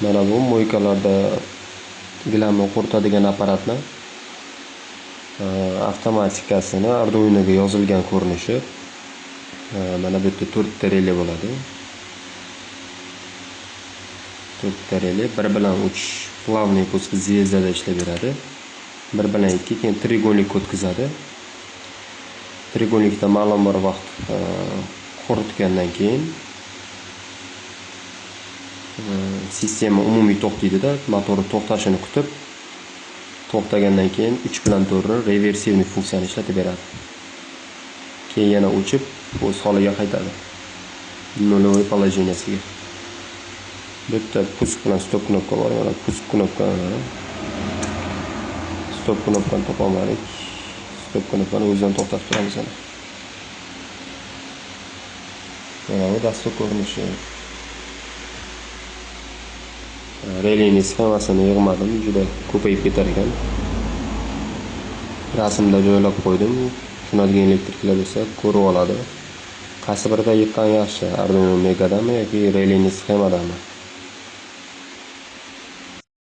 Mana bu mo'ykalarda gilamni quritadigan apparatni avtomatikasini Arduino'ga yozilgan ko'rinishi. Mana bu yerda 4 ta relay bo'ladi. 4 ta relay bir bilan 3 plavniy pust zvezdada ishlab beradi. Bir bilan 2 keyin trigonlik o'tkazadi. Trigonlikda ma'lum bir vaqt quritgandan keyin sistema umumiy to'xtaydi-da, motori to'xtashini kutib, to'xtagandan keyin 3 bilan 4 ni reversivniy funksiyani ishlatib beradi. Keyin yana o'chib, o'z holiga qaytadi. Nuloviy положенияsiga. Bu yerda pust bilan stop knopka bor. Mana pust knopkani stop knopkani topolmadik. Stop knopkani o'zidan to'xtatib turamiz ana. Mana bu dastur ko'rinishi. Relayning sxemasini yig'madim, juda ko'payib ketar ekan. Rasmda joylab qo'ydim. Tushunadigan elektriklar esa ko'rib oladi. Qaysi birida yiqqan yaxshi? Arduino Megadami yoki relayning sxemadami?